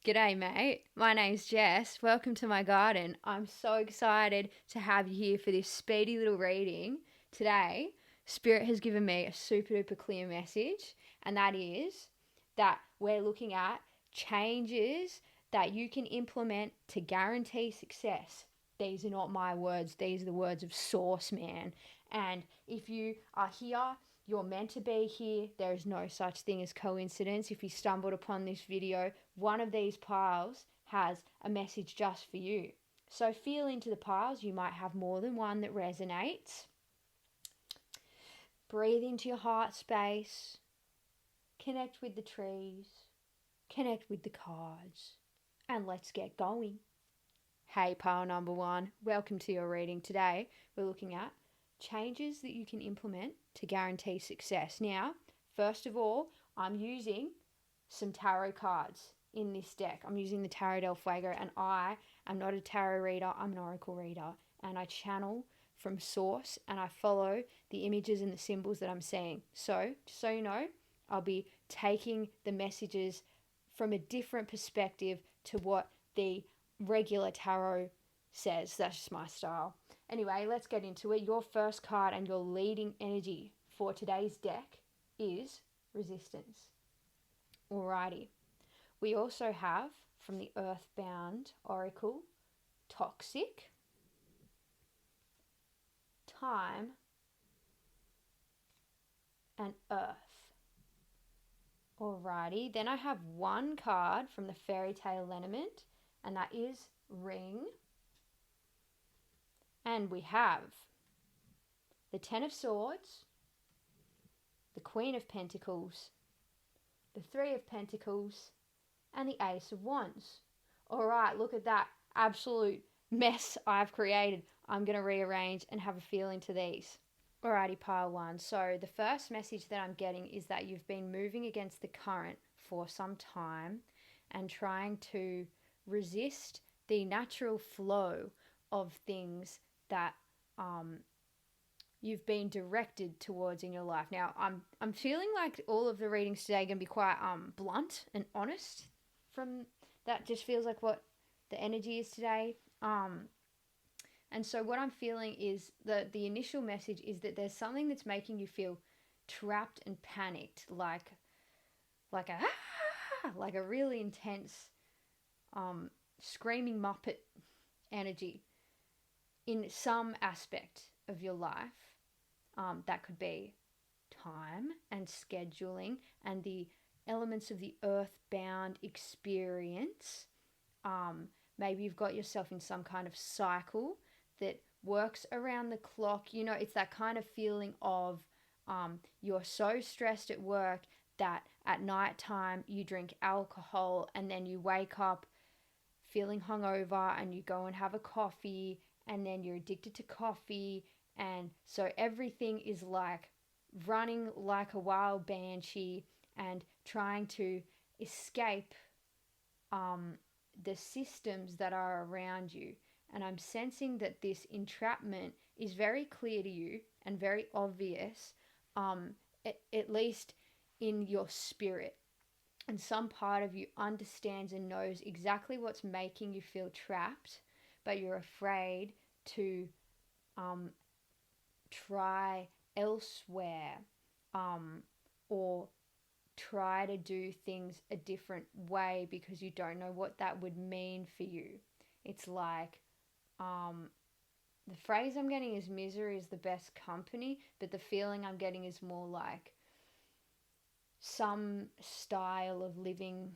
G'day, mate. My name's Jess. Welcome to my garden. I'm so excited to have you here for this speedy little reading. Today, Spirit has given me a super duper clear message, and that is that we're looking at changes that you can implement to guarantee success. These are not my words, these are the words of Source Man. And if you are here, you're meant to be here. There is no such thing as coincidence. If you stumbled upon this video, one of these piles has a message just for you. So feel into the piles. You might have more than one that resonates. Breathe into your heart space. Connect with the trees. Connect with the cards. And let's get going. Hey, pile number one. Welcome to your reading. Today, we're looking at changes that you can implement to guarantee success. Now, first of all, I'm using some tarot cards in this deck. I'm using the Tarot del Fuego, and I am not a tarot reader, I'm an oracle reader, and I channel from source and I follow the images and the symbols that I'm seeing. So, just so you know, I'll be taking the messages from a different perspective to what the regular tarot says. That's just my style. Anyway, let's get into it. Your first card and your leading energy for today's deck is resistance. Alrighty. We also have from the Earthbound Oracle, toxic, time, and earth. Alrighty. Then I have one card from the Fairy Tale Element, and that is ring. And we have the Ten of Swords, the Queen of Pentacles, the Three of Pentacles, and the Ace of Wands. Alright, look at that absolute mess I've created. I'm going to rearrange and have a feel into these. Alrighty, pile one. So the first message that I'm getting is that you've been moving against the current for some time and trying to resist the natural flow of things that you've been directed towards in your life. Now, I'm feeling like all of the readings today are going to be quite blunt and honest. From that, just feels like what the energy is today. And so what I'm feeling is the initial message is that there's something that's making you feel trapped and panicked, like a really intense screaming Muppet energy in some aspect of your life. That could be time and scheduling and the elements of the earthbound experience. Maybe you've got yourself in some kind of cycle that works around the clock. You know, it's that kind of feeling of you're so stressed at work that at night time you drink alcohol and then you wake up feeling hungover and you go and have a coffee and then you're addicted to coffee. And so everything is like running like a wild banshee and trying to escape the systems that are around you. And I'm sensing that this entrapment is very clear to you and very obvious, at least in your spirit. And some part of you understands and knows exactly what's making you feel trapped, but you're afraid to try elsewhere or try to do things a different way because you don't know what that would mean for you. It's like the phrase I'm getting is misery is the best company, but the feeling I'm getting is more like some style of living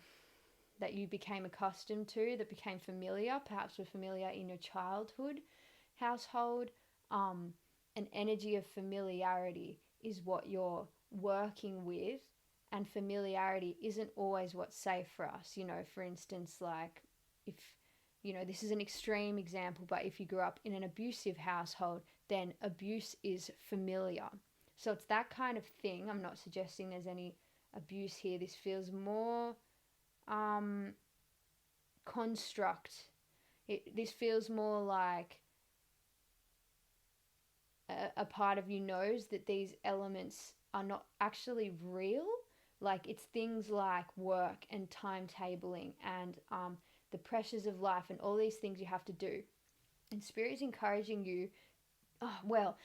that you became accustomed to, that became familiar, perhaps were familiar in your childhood household. An energy of familiarity is what you're working with, and familiarity isn't always what's safe for us. You know, for instance, like if, you know, this is an extreme example, but if you grew up in an abusive household, then abuse is familiar. So it's that kind of thing. I'm not suggesting there's any abuse here. This feels more construct. This feels more like a part of you knows that these elements are not actually real, Like it's things like work and timetabling and the pressures of life and all these things you have to do. And Spirit is encouraging you. Oh, well,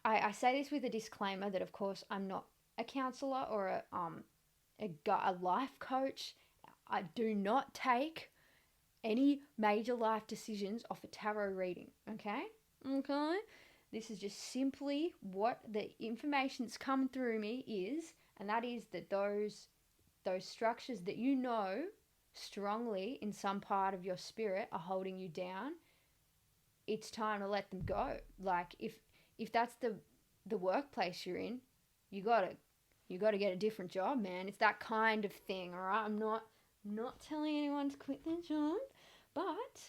I say this with a disclaimer that, of course, I'm not a counselor or a life coach. I do not take any major life decisions off a tarot reading, okay? Okay? This is just simply what the information that's come through me is, and that is that those structures that you know strongly in some part of your spirit are holding you down, it's time to let them go. Like if that's the workplace you're in, you gotta get a different job, man. It's that kind of thing, all right? I'm not telling anyone to quit their job, but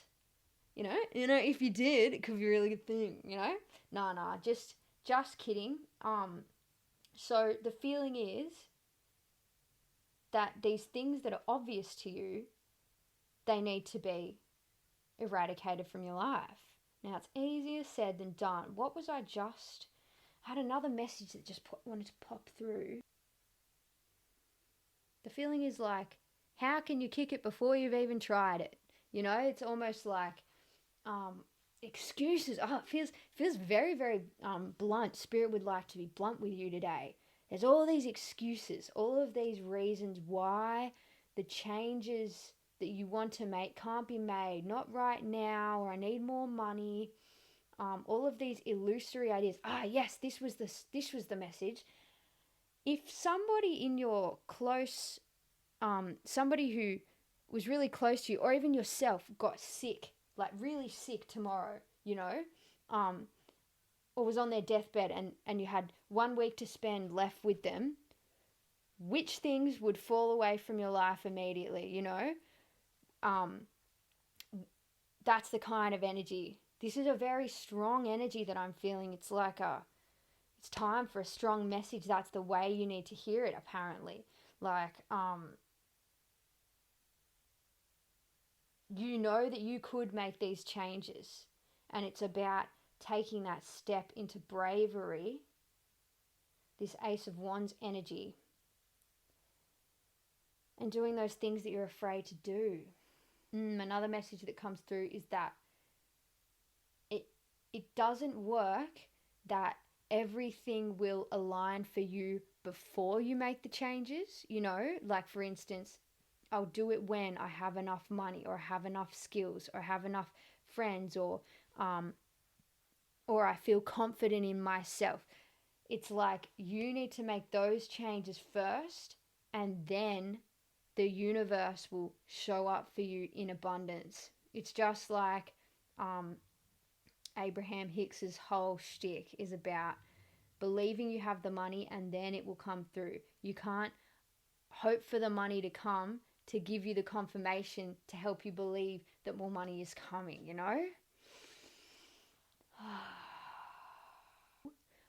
you know, if you did, it could be a really good thing, you know? Nah, just kidding. So the feeling is that these things that are obvious to you, they need to be eradicated from your life. Now, it's easier said than done. What was I had another message that just wanted to pop through. The feeling is like, how can you kick it before you've even tried it? You know, it's almost like excuses. Oh, it feels very, very blunt. Spirit would like to be blunt with you today. There's all these excuses, all of these reasons why the changes that you want to make can't be made. Not right now, or I need more money. All of these illusory ideas. Yes, this was the message. If somebody in your close, somebody who was really close to you, or even yourself, got sick, like really sick tomorrow, you know, or was on their deathbed and you had 1 week to spend left with them, which things would fall away from your life immediately, you know? That's the kind of energy. This is a very strong energy that I'm feeling. It's like it's time for a strong message. That's the way you need to hear it, apparently. Like, you know that you could make these changes, and it's about taking that step into bravery, this Ace of Wands energy, and doing those things that you're afraid to do. Another message that comes through is that it doesn't work that everything will align for you before you make the changes, you know? Like, for instance, I'll do it when I have enough money, or I have enough skills, or I have enough friends, or I feel confident in myself. It's like you need to make those changes first, and then the universe will show up for you in abundance. It's just like Abraham Hicks's whole shtick is about believing you have the money and then it will come through. You can't hope for the money to come to give you the confirmation to help you believe that more money is coming, you know?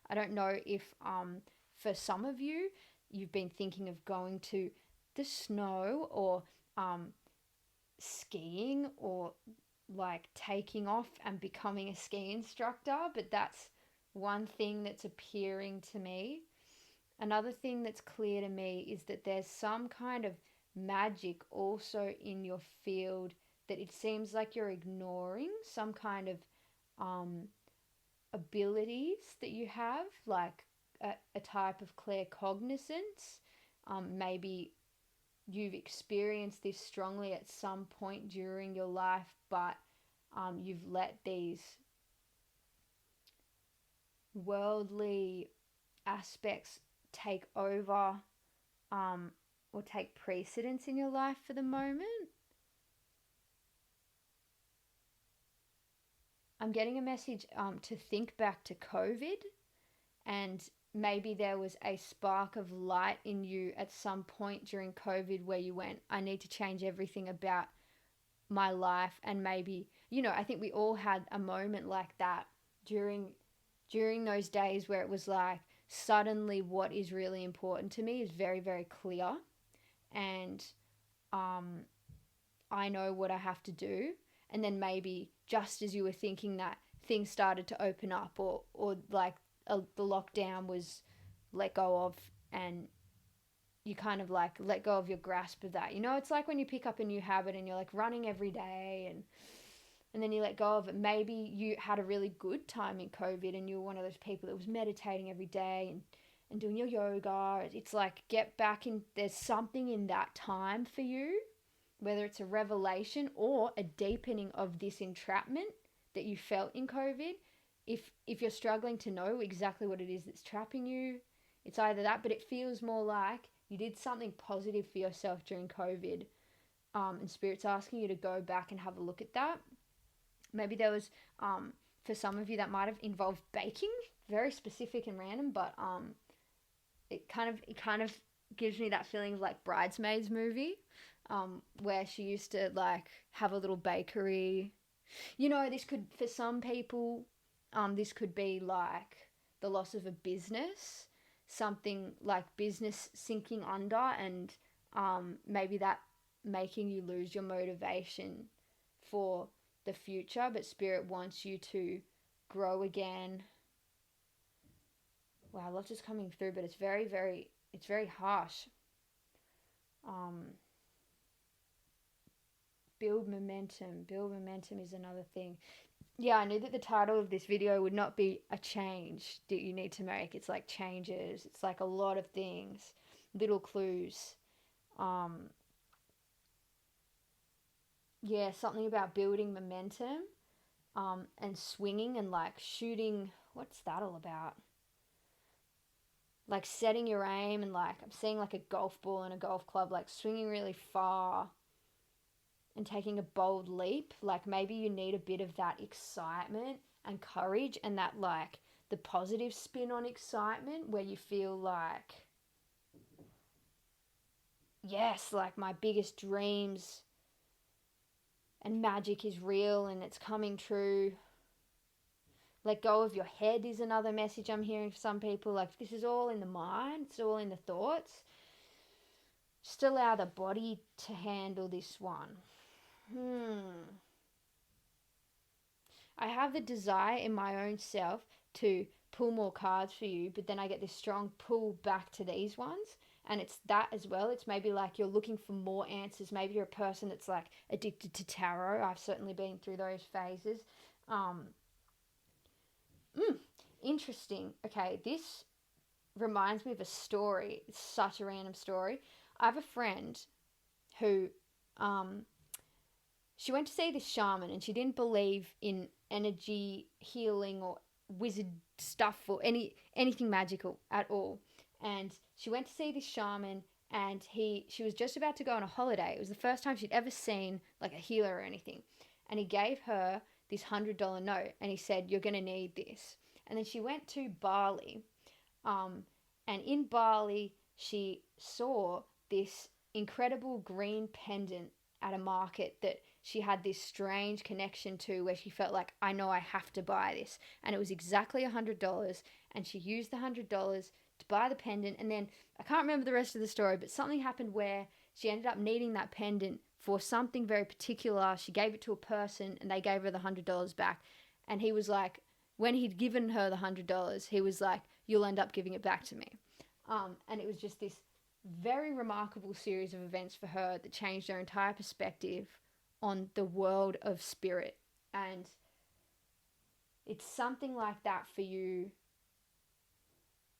I don't know if for some of you, you've been thinking of going to the snow, or skiing, or like taking off and becoming a ski instructor, but that's one thing that's appearing to me. Another thing that's clear to me is that there's some kind of magic also in your field that it seems like you're ignoring, some kind of abilities that you have, like a type of claircognizance. Maybe you've experienced this strongly at some point during your life, but you've let these worldly aspects take over, or take precedence in your life for the moment. I'm getting a message to think back to COVID, and maybe there was a spark of light in you at some point during COVID where you went, I need to change everything about my life. And maybe, you know, I think we all had a moment like that during those days where it was like, suddenly what is really important to me is very, very clear. And I know what I have to do. And then maybe just as you were thinking that, things started to open up, or like the lockdown was let go of, and you kind of like let go of your grasp of that. You know, it's like when you pick up a new habit and you're like running every day, and then you let go of it. Maybe you had a really good time in COVID and you were one of those people that was meditating every day and doing your yoga. It's like, get back in, there's something in that time for you, whether it's a revelation or a deepening of this entrapment that you felt in COVID. If you're struggling to know exactly what it is that's trapping you, it's either that, but it feels more like you did something positive for yourself during COVID, and Spirit's asking you to go back and have a look at that. Maybe there was, for some of you, that might have involved baking, very specific and random, but it kind of gives me that feeling of like Bridesmaids movie, where she used to like have a little bakery. You know, this could, for some people, this could be like the loss of a business, something like business sinking under, and maybe that making you lose your motivation for the future, but Spirit wants you to grow again. Wow, lots is coming through, but it's very harsh. Build momentum is another thing. Yeah, I knew that the title of this video would not be a change that you need to make. It's like changes. It's like a lot of things, little clues. Yeah, something about building momentum, and swinging and like shooting. What's that all about? Like setting your aim and like I'm seeing like a golf ball and a golf club, like swinging really far and taking a bold leap. Like maybe you need a bit of that excitement and courage and that like the positive spin on excitement where you feel like, yes, like my biggest dreams and magic is real and it's coming true. Let go of your head is another message I'm hearing for some people. Like, this is all in the mind. It's all in the thoughts. Just allow the body to handle this one. I have the desire in my own self to pull more cards for you, but then I get this strong pull back to these ones. And it's that as well. It's maybe like you're looking for more answers. Maybe you're a person that's like addicted to tarot. I've certainly been through those phases. Interesting. Okay, this reminds me of a story. It's such a random story. I have a friend who, she went to see this shaman and she didn't believe in energy healing or wizard stuff or anything magical at all. And she went to see this shaman and she was just about to go on a holiday. It was the first time she'd ever seen like a healer or anything. And he gave her this $100 note and he said, "You're going to need this." And then she went to Bali, and in Bali she saw this incredible green pendant at a market that she had this strange connection to, where she felt like, I know I have to buy this. And it was exactly $100, and she used the $100 to buy the pendant. And then I can't remember the rest of the story, but something happened where she ended up needing that pendant for something very particular. She gave it to a person and they gave her the $100 back. And he was like, when he'd given her the $100, he was like, "You'll end up giving it back to me." And it was just this very remarkable series of events for her that changed her entire perspective on the world of spirit. And it's something like that for you.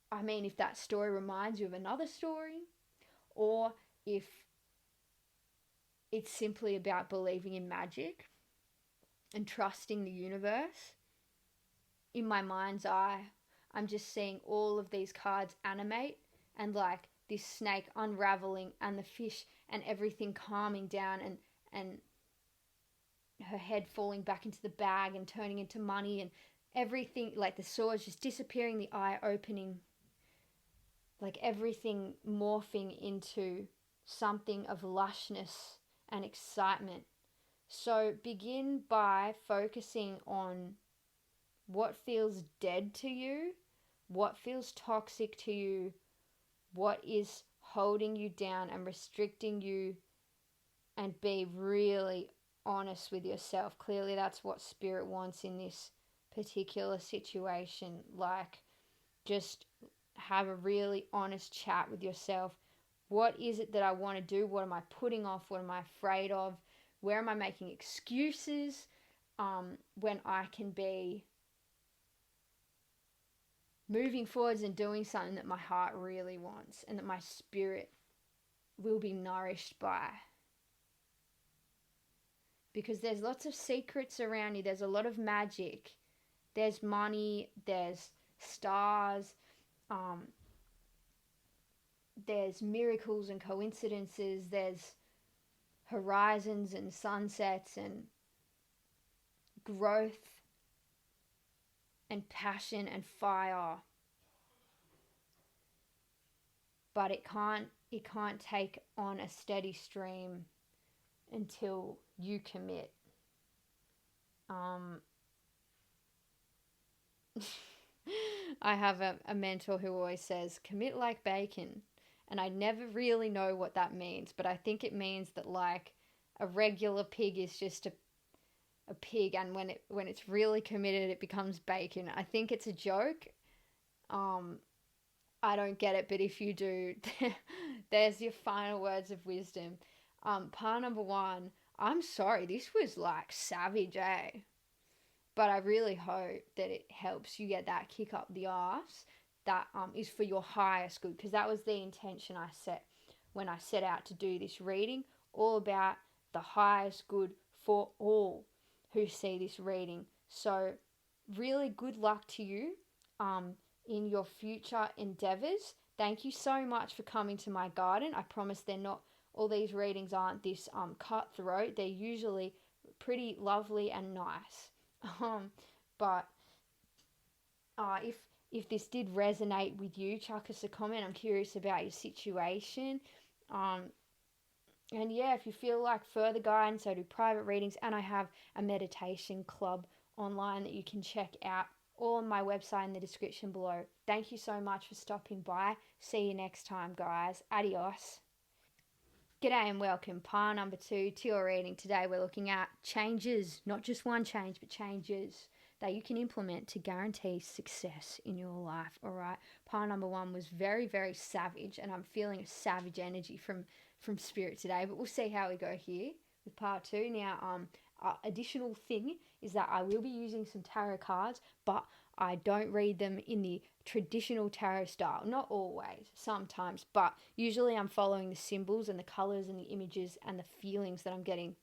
I mean, if that story reminds you of another story, or if it's simply about believing in magic and trusting the universe. In my mind's eye, I'm just seeing all of these cards animate and like this snake unraveling and the fish and everything calming down and her head falling back into the bag and turning into money and everything, like the swords just disappearing, the eye opening, like everything morphing into something of lushness and excitement. So begin by focusing on what feels dead to you, what feels toxic to you, what is holding you down and restricting you, and be really honest with yourself. Clearly that's what Spirit wants in this particular situation. Like, just have a really honest chat with yourself. What is it that I want to do? What am I putting off? What am I afraid of? Where am I making excuses when I can be moving forwards and doing something that my heart really wants and that my spirit will be nourished by? Because there's lots of secrets around you. There's a lot of magic. There's money. There's stars. There's miracles and coincidences. There's horizons and sunsets and growth and passion and fire. But it can't take on a steady stream until you commit. I have a mentor who always says, commit like bacon. And I never really know what that means, but I think it means that like a regular pig is just a pig, and when it's really committed, it becomes bacon. I think it's a joke. I don't get it, but if you do, there's your final words of wisdom. Part number 1, I'm sorry, this was like savage, eh? But I really hope that it helps you get that kick up the arse that is for your highest good, because that was the intention I set when I set out to do this reading, all about the highest good for all who see this reading. So really good luck to you in your future endeavors. Thank you so much for coming to my garden. I promise they're not, all these readings aren't this cutthroat. They're usually pretty lovely and nice. But if this did resonate with you, chuck us a comment. I'm curious about your situation. And yeah, if you feel like further guidance, I do private readings, and I have a meditation club online that you can check out, all on my website in the description below. Thank you so much for stopping by. See you next time, guys. Adios. G'day and welcome. Part number 2 to your reading. Today we're looking at changes, not just one change, but changes that you can implement to guarantee success in your life. All right. Part number 1 was very, very savage, and I'm feeling a savage energy from spirit today, but we'll see how we go here with part 2. Now, additional thing is that I will be using some tarot cards, but I don't read them in the traditional tarot style. Not always, sometimes, but usually I'm following the symbols and the colors and the images and the feelings that I'm getting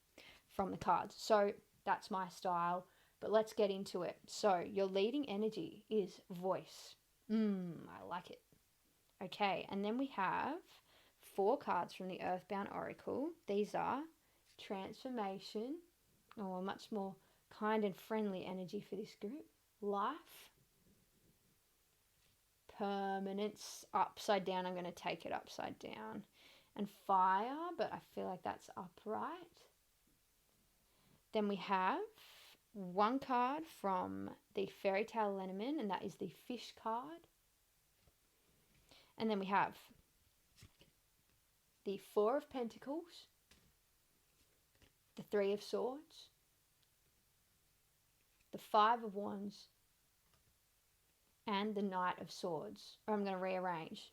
from the cards. So that's my style, but let's get into it. So your leading energy is voice. I like it. Okay, and then we have 4 cards from the Earthbound Oracle. These are transformation, a much more kind and friendly energy for this group. Life, permanence, upside down. I'm going to take it upside down. And fire, but I feel like that's upright. Then we have 1 card from the Fairy Tale Lenormand, and that is the fish card. And then we have the 4 of Pentacles, the 3 of Swords, the 5 of Wands, and the Knight of Swords. I'm going to rearrange.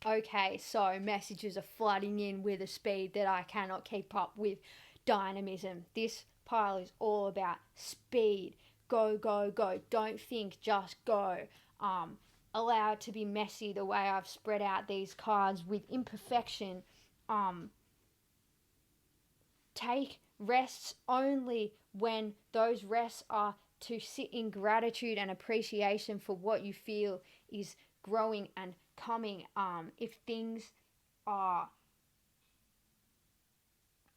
Okay, so messages are flooding in with a speed that I cannot keep up with. Dynamism. This pile is all about speed. Go, go, go. Don't think, just go. Allow it to be messy the way I've spread out these cards with imperfection. Take rests only when those rests are to sit in gratitude and appreciation for what you feel is growing and coming. If things are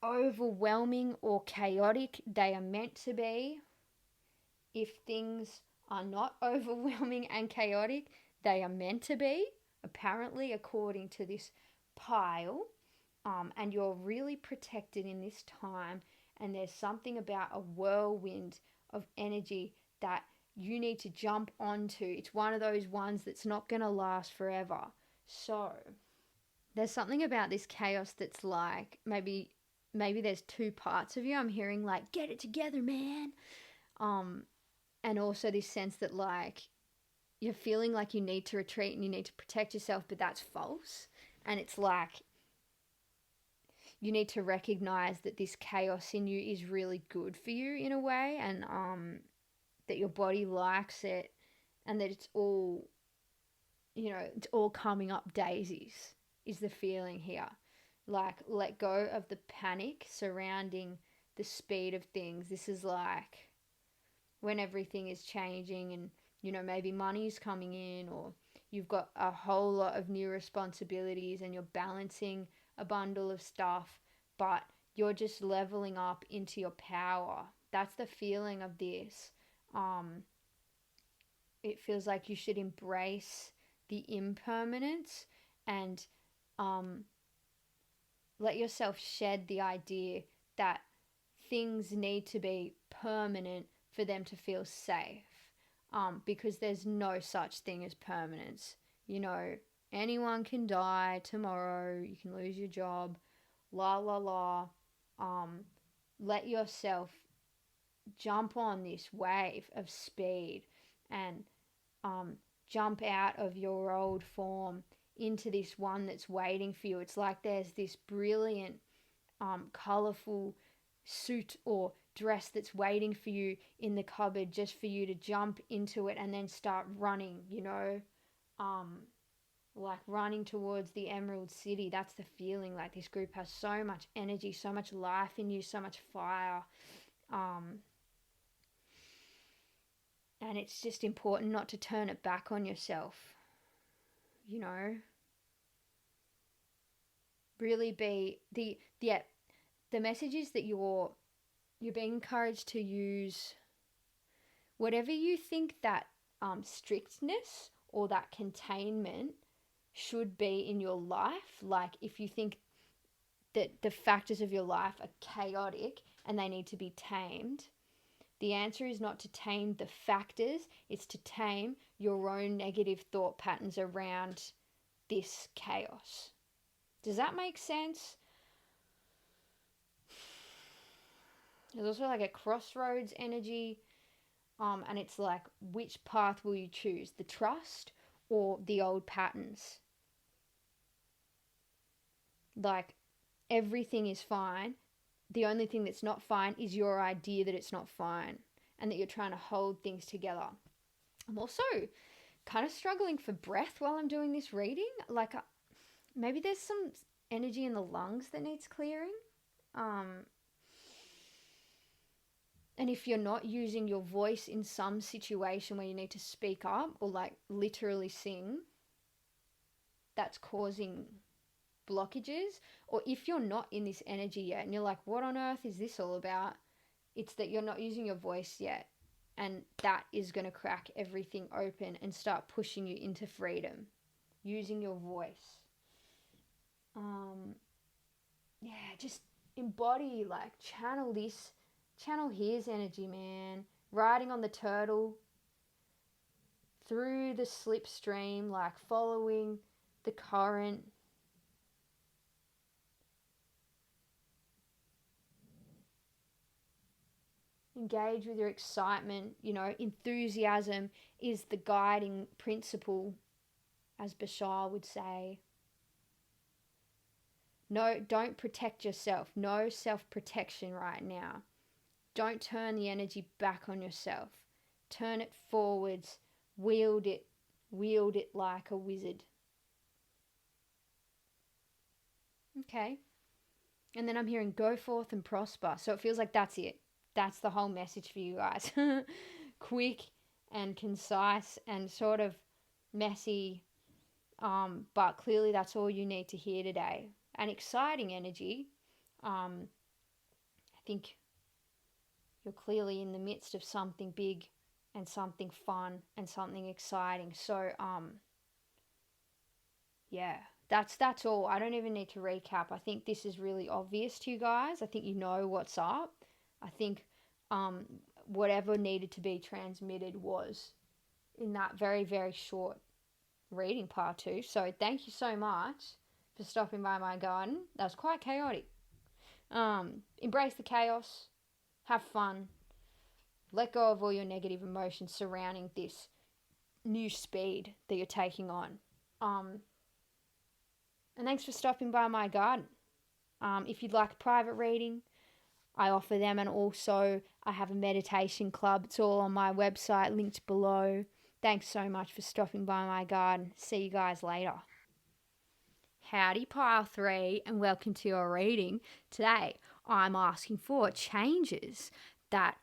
overwhelming or chaotic, they are meant to be. If things are not overwhelming and chaotic, they are meant to be, apparently, according to this pile. And you're really protected in this time, and there's something about a whirlwind of energy that you need to jump onto. It's one of those ones that's not going to last forever. So there's something about this chaos that's like, maybe there's 2 parts of you. I'm hearing like, get it together, man. And also this sense that like you're feeling like you need to retreat and you need to protect yourself, but that's false. And it's like you need to recognize that this chaos in you is really good for you in a way, and that your body likes it, and that it's all, it's all coming up daisies is the feeling here. Like, let go of the panic surrounding the speed of things. This is like when everything is changing and, maybe money's coming in, or you've got a whole lot of new responsibilities and you're balancing a bundle of stuff, but you're just leveling up into your power. That's the feeling of this. It feels like you should embrace the impermanence and let yourself shed the idea that things need to be permanent for them to feel safe. Because there's no such thing as permanence. Anyone can die tomorrow. You can lose your job. La la la. Let yourself jump on this wave of speed and jump out of your old form into this one that's waiting for you. It's like there's this brilliant, colourful suit or dress that's waiting for you in the cupboard just for you to jump into it and then start running, like running towards the Emerald City. That's the feeling. Like, this group has so much energy, so much life in you, so much fire. And it's just important not to turn it back on yourself, really be the message is that you're being encouraged to use whatever you think that strictness or that containment should be in your life. Like, if you think that the factors of your life are chaotic and they need to be tamed, the answer is not to tame the factors, it's to tame your own negative thought patterns around this chaos. Does that make sense? There's also like a crossroads energy, and it's like, which path will you choose? The trust or the old patterns? Like, everything is fine. The only thing that's not fine is your idea that it's not fine and that you're trying to hold things together. I'm also kind of struggling for breath while I'm doing this reading. Like, maybe there's some energy in the lungs that needs clearing. And if you're not using your voice in some situation where you need to speak up or like literally sing, that's causing blockages. Or if you're not in this energy yet and you're like, what on earth is this all about? It's that you're not using your voice yet. And that is going to crack everything open and start pushing you into freedom. Using your voice. Just embody, like, channel his energy, man. Riding on the turtle through the slipstream, like following the current. Engage with your excitement. Enthusiasm is the guiding principle, as Bashar would say. No, don't protect yourself. No self-protection right now. Don't turn the energy back on yourself. Turn it forwards. Wield it like a wizard. Okay. And then I'm hearing go forth and prosper. So it feels like that's it. That's the whole message for you guys. Quick and concise and sort of messy. But clearly that's all you need to hear today. An exciting energy. I think you're clearly in the midst of something big and something fun and something exciting. So, that's all. I don't even need to recap. I think this is really obvious to you guys. I think you know what's up. I think whatever needed to be transmitted was in that very, very short reading part 2. So thank you so much for stopping by my garden. That was quite chaotic. Embrace the chaos. Have fun. Let go of all your negative emotions surrounding this new speed that you're taking on. And thanks for stopping by my garden. If you'd like a private reading, I offer them, and also I have a meditation club. It's all on my website, linked below. Thanks so much for stopping by my garden. See you guys later. Howdy, Pile 3, and welcome to your reading. Today, I'm asking for changes that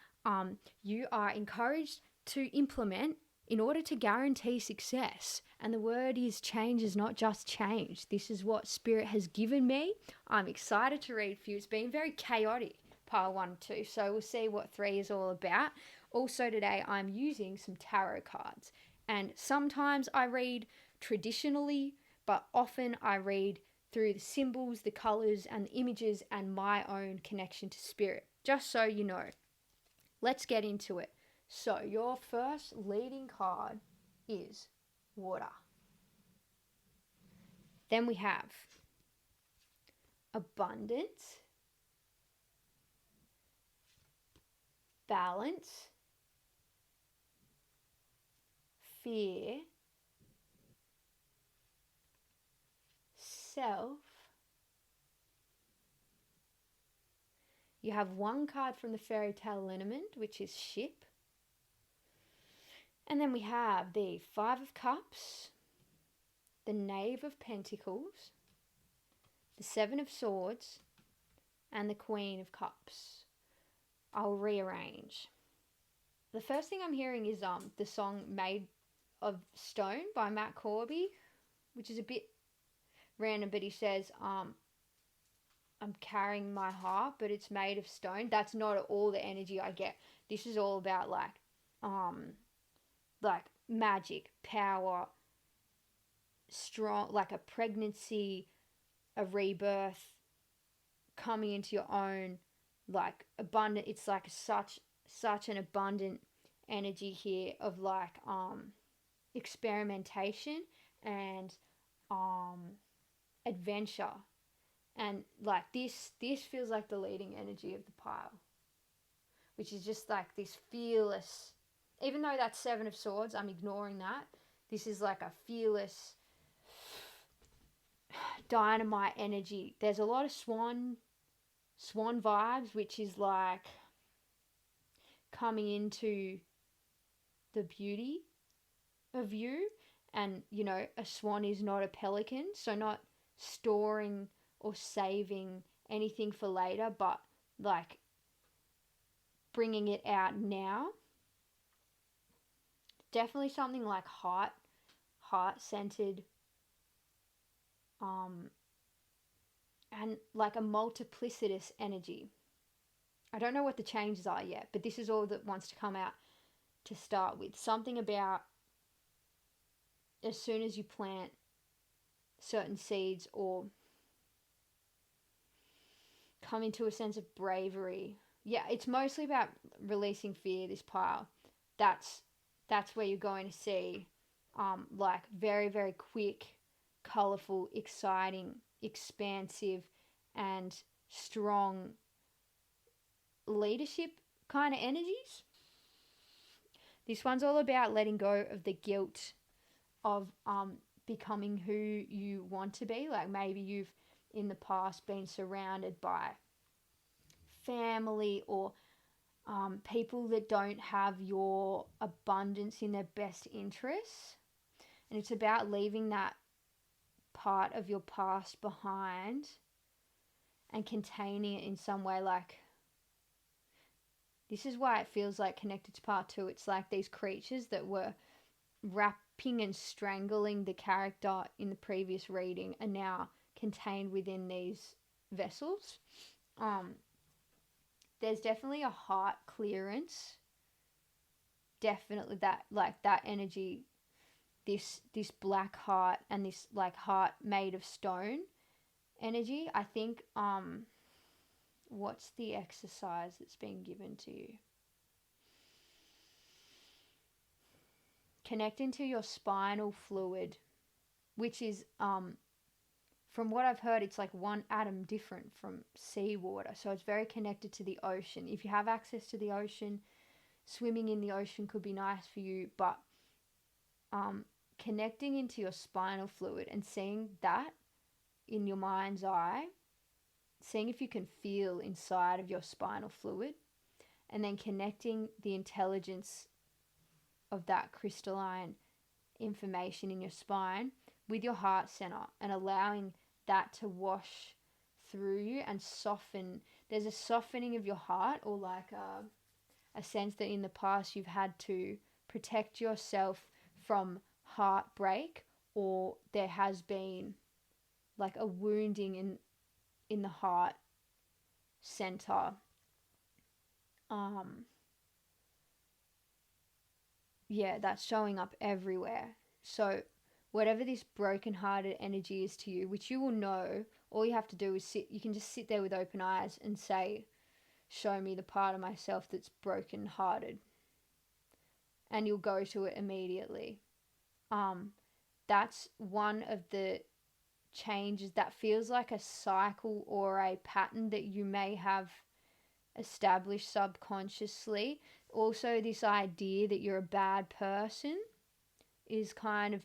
you are encouraged to implement in order to guarantee success. And the word is changes, not just change. This is what Spirit has given me. I'm excited to read for you. It's been very chaotic, Pile 1 and 2, so we'll see what 3 is all about. Also today, I'm using some tarot cards. And sometimes I read traditionally, but often I read through the symbols, the colours, and the images, and my own connection to Spirit, just so you know. Let's get into it. So, your first leading card is water. Then we have abundance, balance, fear, self. You have one card from the fairy tale lineament, which is ship. And then we have the 5 of Cups, the Knave of Pentacles, the 7 of Swords, and the Queen of Cups. I'll rearrange. The first thing I'm hearing is the song Made of Stone by Matt Corby, which is a bit random, but he says, I'm carrying my heart, but it's made of stone. That's not at all the energy I get. This is all about like magic, power, strong, like a pregnancy, a rebirth, coming into your own, like abundant. It's like such an abundant energy here of like experimentation and adventure. And like this feels like the leading energy of the pile, which is just like this fearless, even though that's 7 of Swords, I'm ignoring that. This is like a fearless, dynamite energy. There's a lot of swan vibes, which is like coming into the beauty of you. And, you know, a swan is not a pelican, so not storing or saving anything for later, but like bringing it out now. Definitely something like heart-centered, and like a multiplicitous energy. I don't know what the changes are yet, but this is all that wants to come out to start with. Something about as soon as you plant certain seeds or come into a sense of bravery. Yeah, it's mostly about releasing fear, this pile. That's where you're going to see like very, very quick, colourful, exciting, expansive, and strong leadership kind of energies. This one's all about letting go of the guilt of becoming who you want to be. Like maybe you've in the past been surrounded by family or people that don't have your abundance in their best interests. And it's about leaving that part of your past behind and containing it in some way. Like, this is why it feels like connected to part 2. It's like these creatures that were wrapping and strangling the character in the previous reading are now contained within these vessels. There's definitely a heart clearance. Definitely that energy, this black heart and this like heart made of stone energy. I think what's the exercise that's being given to you? Connecting to your spinal fluid, which is from what I've heard, it's like one atom different from seawater. So it's very connected to the ocean. If you have access to the ocean, swimming in the ocean could be nice for you. But connecting into your spinal fluid and seeing that in your mind's eye, seeing if you can feel inside of your spinal fluid, and then connecting the intelligence of that crystalline information in your spine with your heart center and allowing that to wash through you and soften. There's a softening of your heart, or like a sense that in the past you've had to protect yourself from heartbreak, or there has been like a wounding in the heart center. Yeah, that's showing up everywhere. So whatever this broken-hearted energy is to you, which you will know, all you have to do is sit. You can just sit there with open eyes and say, show me the part of myself that's broken-hearted, and you'll go to it immediately. That's one of the changes that feels like a cycle or a pattern that you may have established subconsciously. Also, this idea that you're a bad person is kind of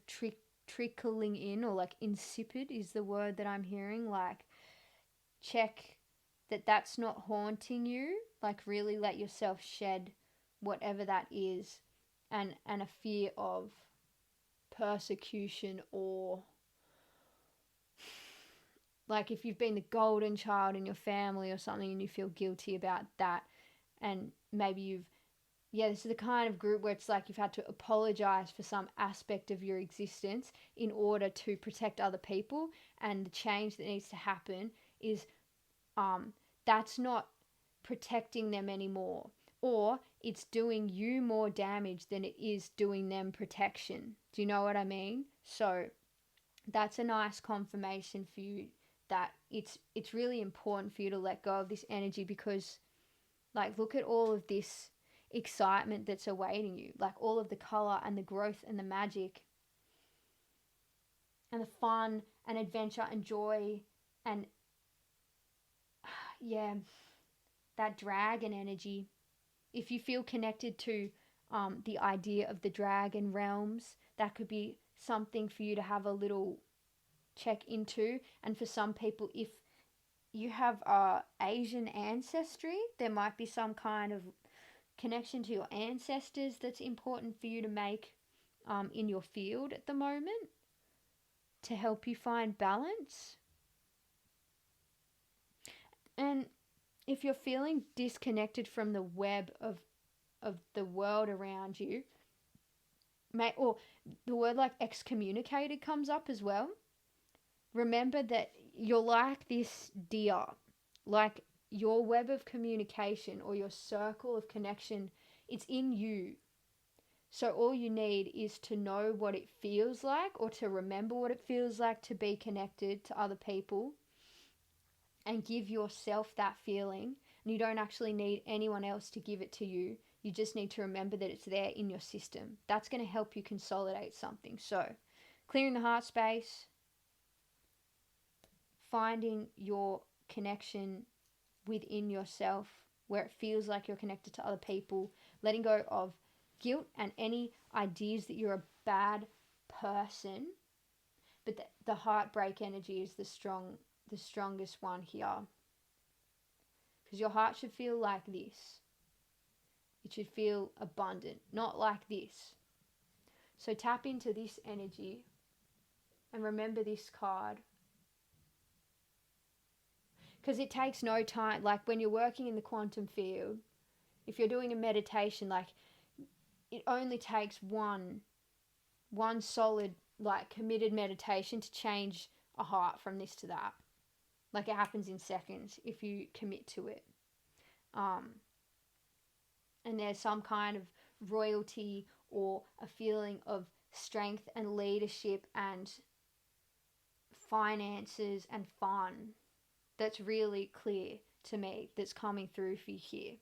trickling in, or like insipid is the word that I'm hearing. Like, check that that's not haunting you. Like, really let yourself shed whatever that is, and a fear of persecution, or like if you've been the golden child in your family or something and you feel guilty about that, and maybe this is the kind of group where it's like you've had to apologize for some aspect of your existence in order to protect other people, and the change that needs to happen is that's not protecting them anymore, or it's doing you more damage than it is doing them protection. Do you know what I mean? So that's a nice confirmation for you that it's really important for you to let go of this energy, because like, look at all of this excitement that's awaiting you, like all of the color and the growth and the magic and the fun and adventure and joy, and yeah, that dragon energy. If you feel connected to the idea of the dragon realms, that could be something for you to have a little check into. And for some people, if you have Asian ancestry, there might be some kind of connection to your ancestors that's important for you to make in your field at the moment to help you find balance. And if you're feeling disconnected from the web of the world around you, or the word like excommunicated comes up as well, remember that you're like this deer, like your web of communication or your circle of connection, it's in you. So all you need is to know what it feels like, or to remember what it feels like to be connected to other people, and give yourself that feeling. And you don't actually need anyone else to give it to you. You just need to remember that it's there in your system. That's going to help you consolidate something. So clearing the heart space, finding your connection within yourself where it feels like you're connected to other people, letting go of guilt and any ideas that you're a bad person. But the heartbreak energy is the strongest one here, because your heart should feel like this. It should feel abundant, not like this. So tap into this energy and remember this card, because it takes no time. Like when you're working in the quantum field, if you're doing a meditation, like it only takes one solid, like committed meditation to change a heart from this to that. Like it happens in seconds if you commit to it. And there's some kind of royalty or a feeling of strength and leadership and finances and fun that's really clear to me, that's coming through for you here.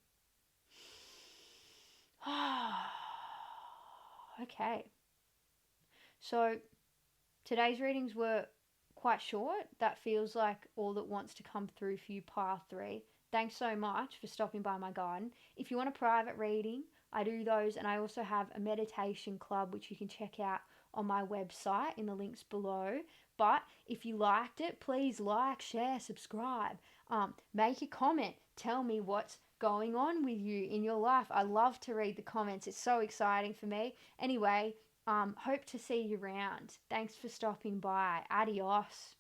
Okay. So today's readings were quite short. That feels like all that wants to come through for you, pile 3. Thanks so much for stopping by my garden. If you want a private reading, I do those, and I also have a meditation club which you can check out on my website in the links below. But if you liked it, please like, share, subscribe. Make a comment. Tell me what's going on with you in your life. I love to read the comments. It's so exciting for me. Anyway, hope to see you around. Thanks for stopping by. Adios.